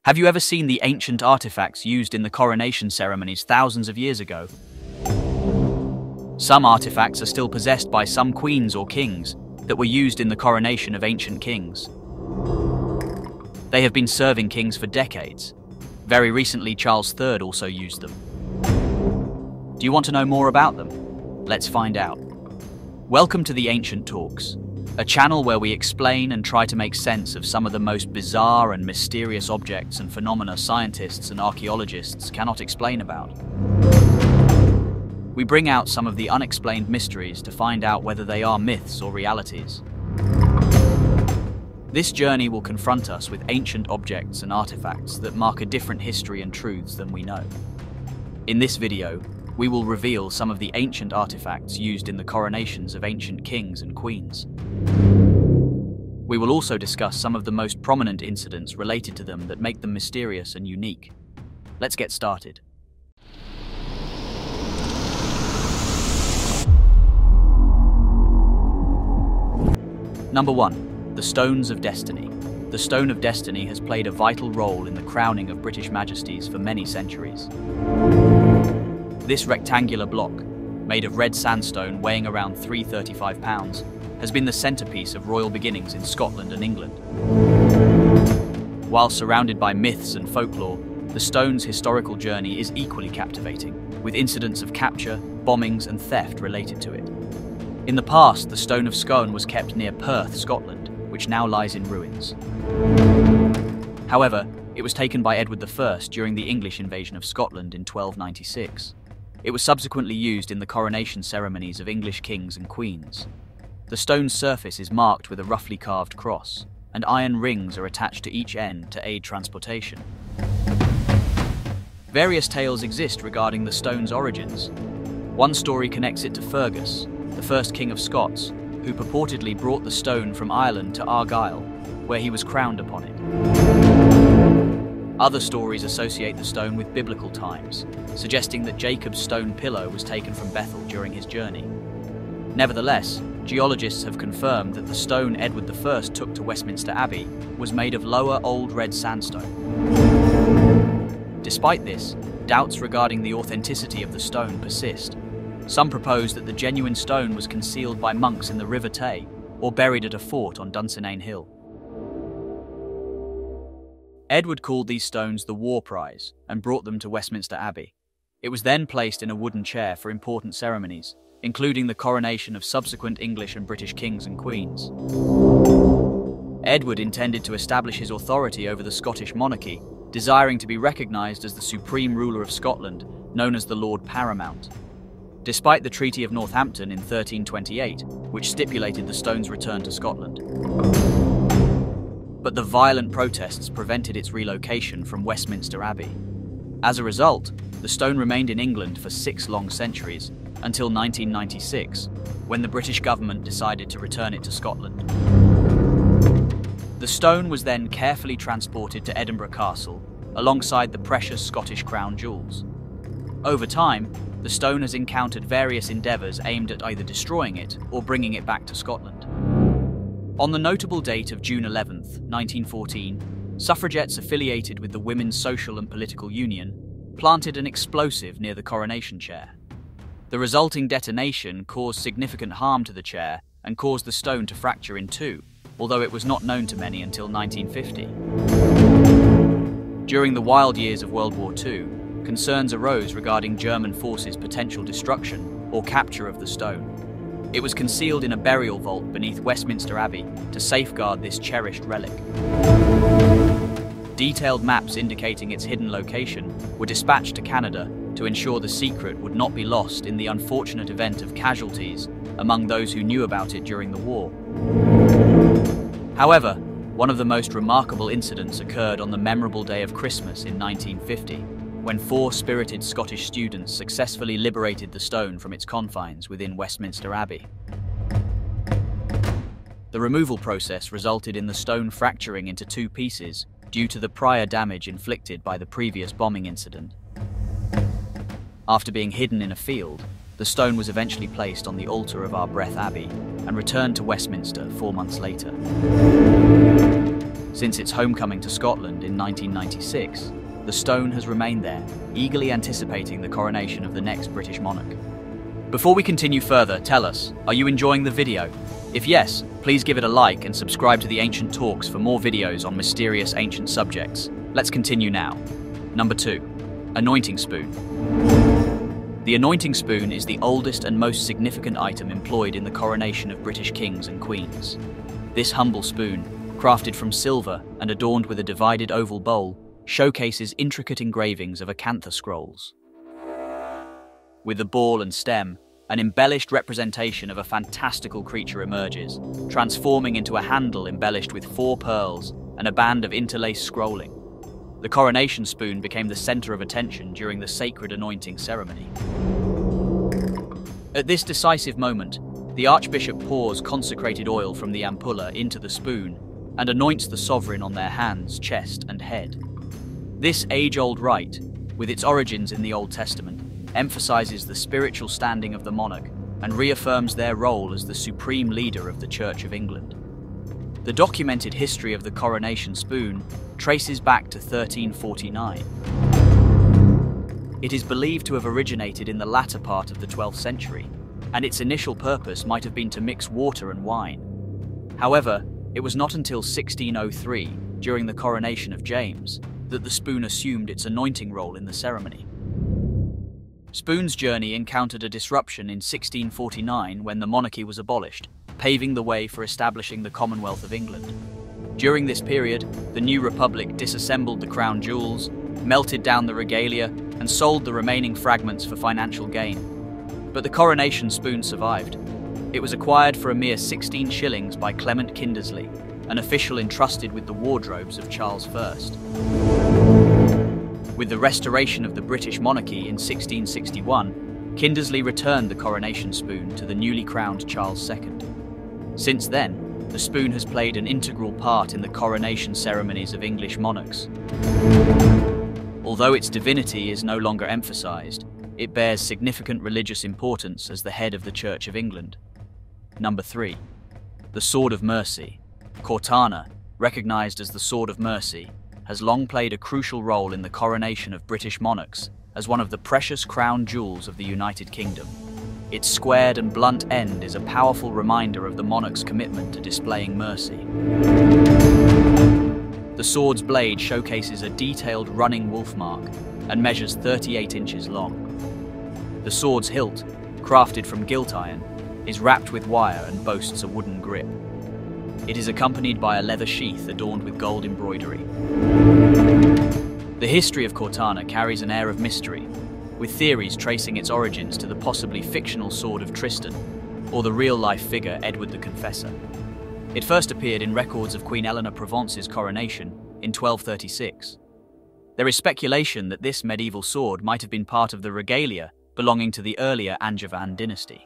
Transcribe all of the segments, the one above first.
Have you ever seen the ancient artifacts used in the coronation ceremonies thousands of years ago? Some artifacts are still possessed by some queens or kings that were used in the coronation of ancient kings. They have been serving kings for decades. Very recently, Charles III also used them. Do you want to know more about them? Let's find out. Welcome to the Ancient Talks, a channel where we explain and try to make sense of some of the most bizarre and mysterious objects and phenomena scientists and archaeologists cannot explain about. We bring out some of the unexplained mysteries to find out whether they are myths or realities. This journey will confront us with ancient objects and artifacts that mark a different history and truths than we know. In this video, we will reveal some of the ancient artifacts used in the coronations of ancient kings and queens. We will also discuss some of the most prominent incidents related to them that make them mysterious and unique. Let's get started. Number 1. The Stones of Destiny. The Stone of Destiny has played a vital role in the crowning of British majesties for many centuries. This rectangular block, made of red sandstone weighing around 335 pounds, has been the centerpiece of royal beginnings in Scotland and England. While surrounded by myths and folklore, the stone's historical journey is equally captivating, with incidents of capture, bombings and theft related to it. In the past, the Stone of Scone was kept near Perth, Scotland, which now lies in ruins. However, it was taken by Edward I during the English invasion of Scotland in 1296. It was subsequently used in the coronation ceremonies of English kings and queens. The stone's surface is marked with a roughly carved cross, and iron rings are attached to each end to aid transportation. Various tales exist regarding the stone's origins. One story connects it to Fergus, the first king of Scots, who purportedly brought the stone from Ireland to Argyll, where he was crowned upon it. Other stories associate the stone with biblical times, suggesting that Jacob's stone pillow was taken from Bethel during his journey. Nevertheless, geologists have confirmed that the stone Edward I took to Westminster Abbey was made of lower Old Red Sandstone. Despite this, doubts regarding the authenticity of the stone persist. Some propose that the genuine stone was concealed by monks in the River Tay or buried at a fort on Dunsinane Hill. Edward called these stones the War Prize and brought them to Westminster Abbey. It was then placed in a wooden chair for important ceremonies, including the coronation of subsequent English and British kings and queens. Edward intended to establish his authority over the Scottish monarchy, desiring to be recognised as the supreme ruler of Scotland, known as the Lord Paramount. Despite the Treaty of Northampton in 1328, which stipulated the stone's return to Scotland. But the violent protests prevented its relocation from Westminster Abbey. As a result, the stone remained in England for 6 long centuries, until 1996, when the British government decided to return it to Scotland. The stone was then carefully transported to Edinburgh Castle, alongside the precious Scottish crown jewels. Over time, the stone has encountered various endeavours aimed at either destroying it or bringing it back to Scotland. On the notable date of June 11, 1914, suffragettes affiliated with the Women's Social and Political Union planted an explosive near the coronation chair. The resulting detonation caused significant harm to the chair and caused the stone to fracture in two, although it was not known to many until 1950. During the wild years of World War II, concerns arose regarding German forces' potential destruction or capture of the stone. It was concealed in a burial vault beneath Westminster Abbey to safeguard this cherished relic. Detailed maps indicating its hidden location were dispatched to Canada to ensure the secret would not be lost in the unfortunate event of casualties among those who knew about it during the war. However, one of the most remarkable incidents occurred on the memorable day of Christmas in 1950, when 4 spirited Scottish students successfully liberated the stone from its confines within Westminster Abbey. The removal process resulted in the stone fracturing into 2 pieces due to the prior damage inflicted by the previous bombing incident. After being hidden in a field, the stone was eventually placed on the altar of Arbroath Abbey and returned to Westminster 4 months later. Since its homecoming to Scotland in 1996, the stone has remained there, eagerly anticipating the coronation of the next British monarch. Before we continue further, tell us, are you enjoying the video? If yes, please give it a like and subscribe to the Ancient Talks for more videos on mysterious ancient subjects. Let's continue now. Number 2. Anointing spoon. The anointing spoon is the oldest and most significant item employed in the coronation of British kings and queens. This humble spoon, crafted from silver and adorned with a divided oval bowl, showcases intricate engravings of acantha scrolls. With the ball and stem, an embellished representation of a fantastical creature emerges, transforming into a handle embellished with 4 pearls and a band of interlaced scrolling. The coronation spoon became the center of attention during the sacred anointing ceremony. At this decisive moment, the archbishop pours consecrated oil from the ampulla into the spoon and anoints the sovereign on their hands, chest, and head. This age-old rite, with its origins in the Old Testament, emphasizes the spiritual standing of the monarch and reaffirms their role as the supreme leader of the Church of England. The documented history of the coronation spoon traces back to 1349. It is believed to have originated in the latter part of the 12th century, and its initial purpose might have been to mix water and wine. However, it was not until 1603, during the coronation of James, that the spoon assumed its anointing role in the ceremony. Spoon's journey encountered a disruption in 1649 when the monarchy was abolished, paving the way for establishing the Commonwealth of England. During this period, the new republic disassembled the crown jewels, melted down the regalia, and sold the remaining fragments for financial gain. But the coronation spoon survived. It was acquired for a mere 16 shillings by Clement Kindersley, an official entrusted with the wardrobes of Charles I. With the restoration of the British monarchy in 1661, Kindersley returned the coronation spoon to the newly crowned Charles II. Since then, the spoon has played an integral part in the coronation ceremonies of English monarchs. Although its divinity is no longer emphasized, it bears significant religious importance as the head of the Church of England. Number 3. The Sword of Mercy. Cortana, recognized as the Sword of Mercy, has long played a crucial role in the coronation of British monarchs as one of the precious crown jewels of the United Kingdom. Its squared and blunt end is a powerful reminder of the monarch's commitment to displaying mercy. The sword's blade showcases a detailed running wolf mark and measures 38 inches long. The sword's hilt, crafted from gilt iron, is wrapped with wire and boasts a wooden grip. It is accompanied by a leather sheath adorned with gold embroidery. The history of Cortana carries an air of mystery, with theories tracing its origins to the possibly fictional sword of Tristan, or the real-life figure Edward the Confessor. It first appeared in records of Queen Eleanor Provence's coronation in 1236. There is speculation that this medieval sword might have been part of the regalia belonging to the earlier Angevin dynasty.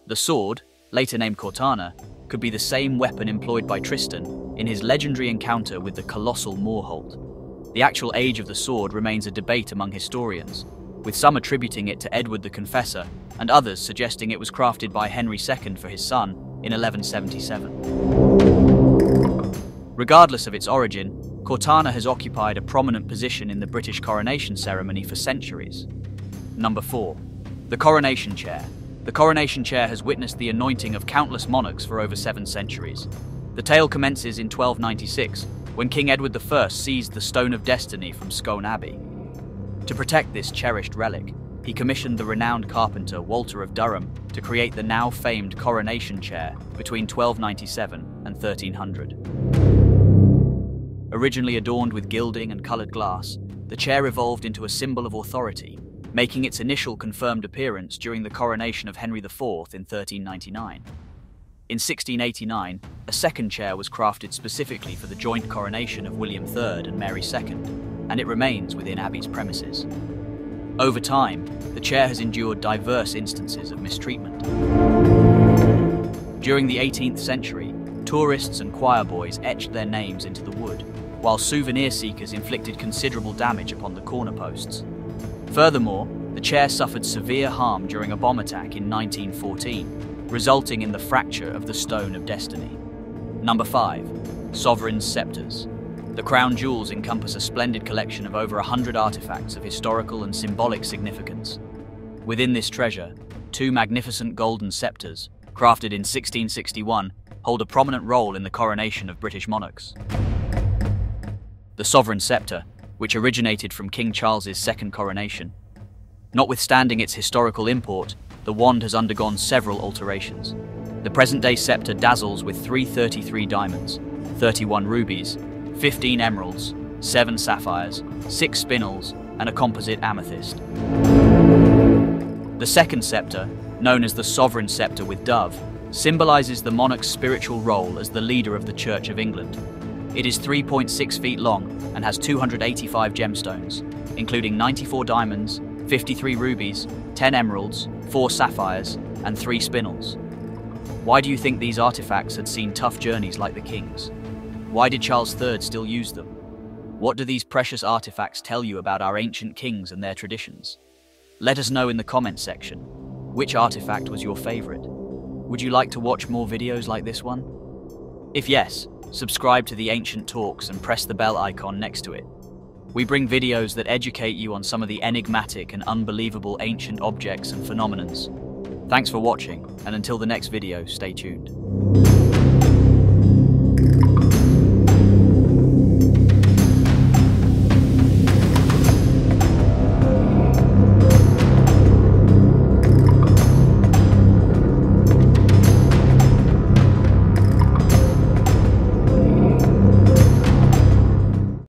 The sword, later named Cortana, could be the same weapon employed by Tristan in his legendary encounter with the colossal Moorholt. The actual age of the sword remains a debate among historians, with some attributing it to Edward the Confessor and others suggesting it was crafted by Henry II for his son in 1177. Regardless of its origin, Cortana has occupied a prominent position in the British coronation ceremony for centuries. Number 4. The Coronation Chair. The coronation chair has witnessed the anointing of countless monarchs for over 7 centuries. The tale commences in 1296, when King Edward I seized the Stone of Destiny from Scone Abbey. To protect this cherished relic, he commissioned the renowned carpenter Walter of Durham to create the now famed coronation chair between 1297 and 1300. Originally adorned with gilding and coloured glass, the chair evolved into a symbol of authority, making its initial confirmed appearance during the coronation of Henry IV in 1399. In 1689, a second chair was crafted specifically for the joint coronation of William III and Mary II, and it remains within Abbey's premises. Over time, the chair has endured diverse instances of mistreatment. During the 18th century, tourists and choir boys etched their names into the wood, while souvenir seekers inflicted considerable damage upon the corner posts. Furthermore, the chair suffered severe harm during a bomb attack in 1914, resulting in the fracture of the Stone of Destiny. Number 5. Sovereign scepters. The crown jewels encompass a splendid collection of over 100 artifacts of historical and symbolic significance. Within this treasure, two magnificent golden scepters, crafted in 1661, hold a prominent role in the coronation of British monarchs. The sovereign scepter, which originated from King Charles's second coronation. Notwithstanding its historical import, the wand has undergone several alterations. The present-day scepter dazzles with 333 diamonds, 31 rubies, 15 emeralds, 7 sapphires, 6 spinels, and a composite amethyst. The second scepter, known as the sovereign scepter with dove, symbolizes the monarch's spiritual role as the leader of the Church of England. It is 3.6 feet long and has 285 gemstones, including 94 diamonds, 53 rubies, 10 emeralds, 4 sapphires, and 3 spinels. Why do you think these artifacts had seen tough journeys like the king's? Why did Charles III still use them? What do these precious artifacts tell you about our ancient kings and their traditions? Let us know in the comments section. Which artifact was your favorite? Would you like to watch more videos like this one? If yes, subscribe to the Ancient Talks and press the bell icon next to it. We bring videos that educate you on some of the enigmatic and unbelievable ancient objects and phenomenons. Thanks for watching, and until the next video, stay tuned.